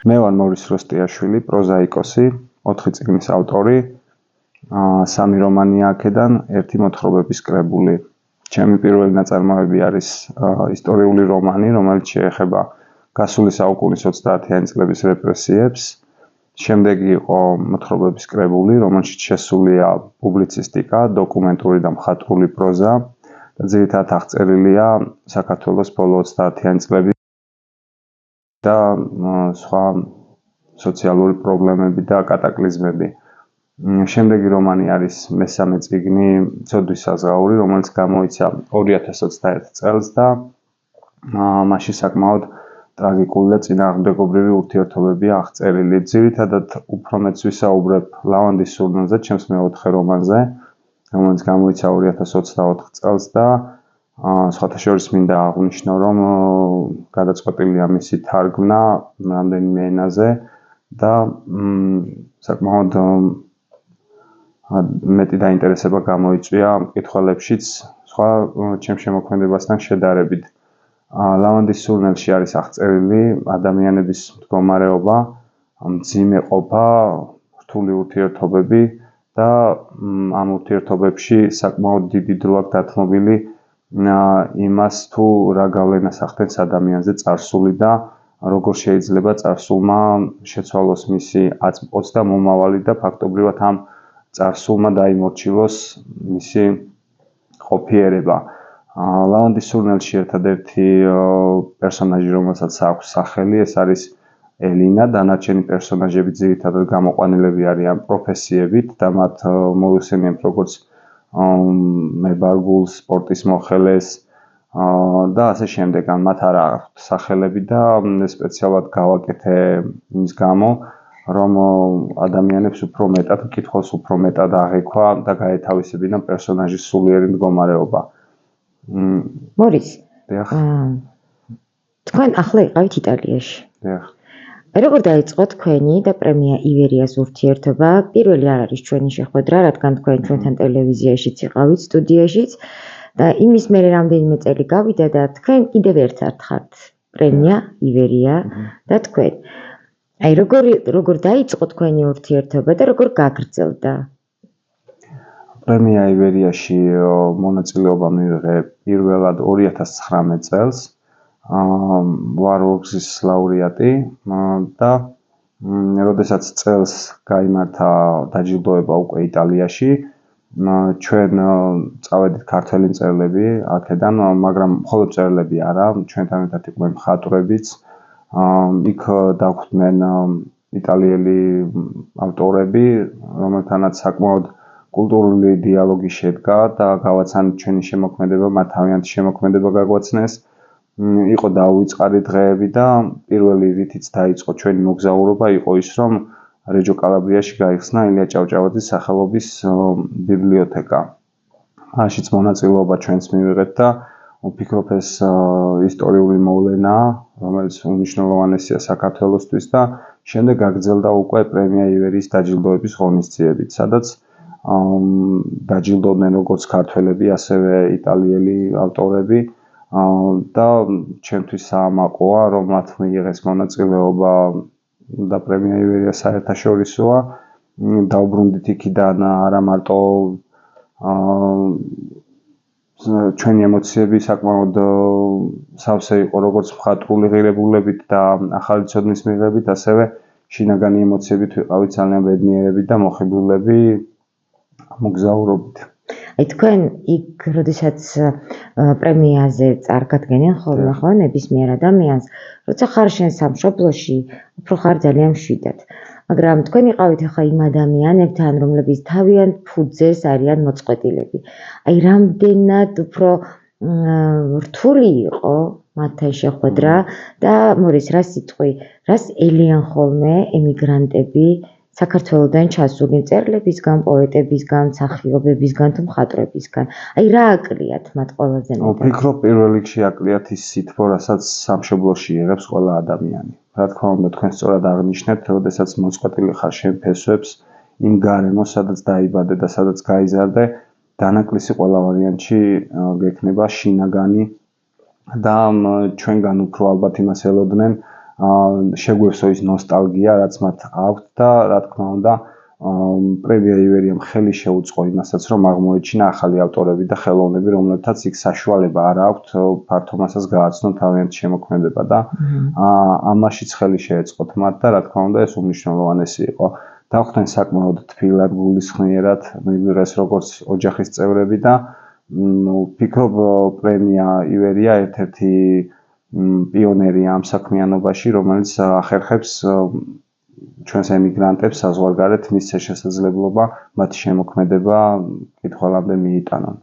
მე ვარ მორის როსტიაშვილი, პროზაიკოსი, 4 წიგნის ავტორი, 3 რომანია აქედან, 1 მოთხრობების კრებული. ჩემი პირველი ნაწარმოები არის ისტორიული რომანი, რომელიც შეეხება გასული საუკუნის 30-იანი წლების რეპრესიებს. შემდეგი იყო მოთხრობების კრებული, რომელშიც შესულია პუბლიცისტიკა, დოკუმენტური და მხატვრული პროზა და ძირითადად აღწერილია საქართველოს ბოლო 30-იანი წლების და სხვა სოციალური პრობლემები და კატაკლიზმები. შემდეგი რომანი არის მესამე წიგნი ცოდვის საზღაური, რომელიც გამოიცა 2021 წელს და მასში საკმაოდ ტრაგიკული და წინააღმდეგობრივი ურთიერთობებია აღწერილი. ძირითადად უფრო მეც ვისაუბრებ ლავანდის სურნელზე, ჩემს მეოთხე რომანზე, რომელიც გამოიცა 2024 წელს და სხვათა შორის მინდა აღვნიშნო, რომ გადაწყვეტილია მისი თარგმნა რამდენიმე ენაზე და საკმაოდ მეტი დაინტერესება გამოიწვია მკითხველებშიც სხვა ჩემს შემოქმედებასთან შედარებით. ლავანდის სურნელში არის აღწერილი ადამიანების მდგომარეობა, მძიმე ყოფა, რთული ურთიერთობები და ამ ურთიერთობებში საკმაოდ დიდი დრო აქვს დათმობილი იმას თუ რა გავლენას ახდენს ადამიანზე წარსული და როგორ შეიძლება წარსულმა შეცვალოს მისი აწმყოც და მომავალი და ფაქტობრივად ამ წარსულმა დაიმორჩილოს მისი ყოფიერება. ლავანდის სურნელში ერთადერთი პერსონაჟი, რომელსაც აქვს სახელი, ეს არის ელინა, დანარჩენი პერსონაჟები ძირითადად გამოყვანილები არიან პროფესიებით და მათ მოიხსენიებთ როგორც მებარგულს, სპორტის მოხელეს და ასე შემდეგ. მათ არ აქვთ სახელები და სპეციალურად გავაკეთე იმის გამო, რომ ადამიანებს უფრო მეტად, მკითხველს უფრო მეტად აღექვა და გაეთავისებინა პერსონაჟის სულიერი მდგომარეობა. მორის, თქვენ ახლა იყავით იტალიაში. როგორ დაიწყო თქვენი და პრემია ივერიას ურთიერთობა? პირველი არ არის ჩვენი შეხვედრა, რადგან თქვენ ჩვენთან ტელევიზიაშიც იყავით, სტუდიაშიც და იმის მერე რამდენიმე წელი გავიდა და თქვენ კიდევ ერთად ხართ პრემია ივერია და თქვენ. აი როგორ დაიწყო თქვენი ურთიერთობა და როგორ გაგრძელდა? პრემია ივერიაში მონაწილეობა მივიღე პირველად 2019 წელს. ვარ ორგზის ლაურეატი და როდესაც წელს გაიმართა დაჯილდოება უკვე იტალიაში, ჩვენ წავედით ქართველი მწერლები აქედან, მაგრამ მხოლოდ მწერლები არა, ჩვენთან ერთად იყვნენ მხატვრებიც. იქ დაგვხვდნენ იტალიელი ავტორები, რომელთანაც საკმაოდ კულტურული დიალოგი შედგა და გავაცანით ჩვენი შემოქმედება, მათ თავიანთი შემოქმედება გაგვაცნეს. იყო დაუვიწყარი დღეები და პირველი რითიც დაიწყო ჩვენი მოგზაურობა იყო ის, რომ რეჯო კალაბრიაში გაიხსნა ილია ჭავჭავაძის სახელობის ბიბლიოთეკა. მაშიც მონაწილეობა ჩვენც მივიღეთ და ვფიქრობ ეს ისტორიული მოვლენაა, რომელიც უმნიშვნელოვანესია საქართველოსთვის და შემდეგ გაგრძელდა უკვე პრემია ივერიის დაჯილდოების ღონისძიებით, სადაც დაჯილდოვდნენ როგორც ქართველები, ასევე იტალიელი ავტორები და ჩემთვის საამაყოა, რომ მათ მიიღეს მონაწილეობა და პრემია ივერია საერთაშორისოა. დავბრუნდით იქიდან არა მარტო ჩვენი ემოციები საკმაოდ სავსე იყო როგორც მხატვრული ღირებულებით და ახალი ცოდნის მიღებით, ასევე შინაგანი ემოციებით ვიყავით ძალიან ბედნიერები და მოხიბლულები მოგზაურობით. აი თქვენ იქ როდესაც პრემიაზე წარგადგენენ ხოლმე ხო ნებისმიერ ადამიანს, როცა ხარ შენ სამშობლოში, უფრო ხარ ძალიან მშვიდად. მაგრამ თქვენ იყავით ახლა იმ ადამიანებთან, რომლებიც თავიანთ ფუძეს არიან მოწყვეტილები. აი რამდენად უფრო რთული იყო მათთან შეხვედრა და მორის რა სიტყვი, რას ელიან ხოლმე ემიგრანტები საქართველოდან ჩასული მწერლებისგან, პოეტებისგან, მსახიობებისგან თუ მხატვრებისგან. აი რა აკლიათ მათ ყველაზე მეტად? ვფიქრობ პირველ რიგში აკლიათ ის სითბო, რასაც სამშობლოში იღებს ყველა ადამიანი. რა თქმა უნდა, თქვენ სწორად აღნიშნეთ, როდესაც მოწყვეტილი ხარ შენ ფესვებს, იმ გარემოს, სადაც დაიბადე და სადაც გაიზარდე, დანაკლისი ყველა ვარიანტში გექნება შინაგანი და ჩვენგან უფრო ალბათ იმას ელოდნენ, შეგვევსო ის ნოსტალგია, რაც მათ აქვთ და რა თქმა უნდა, პრემია ივერიამ ხელი შეუწყო იმასაც, რომ აღმოეჩინა ახალი ავტორები და ხელოვნები, რომლებთაც იქ საშუალება არ აქვთ ფართო მასას გააცნონ თავიანთი შემოქმედება და ამაშიც ხელი შეეწყოთ მათ და რა თქმა უნდა, ეს უმნიშვნელოვანესი იყო. დავხვდნენ საკმაოდ თბილად, გულისხმიერად, მიიღეს როგორც ოჯახის წევრები და ვფიქრობ, პრემია ივერია ერთ-ერთი პიონერია ამ საქმიანობაში, რომელიც ახერხებს ჩვენს ემიგრანტებს საზღვარგარეთ მისცეს შესაძლებლობა მათი შემოქმედება კითხველამდე მიიტანონ.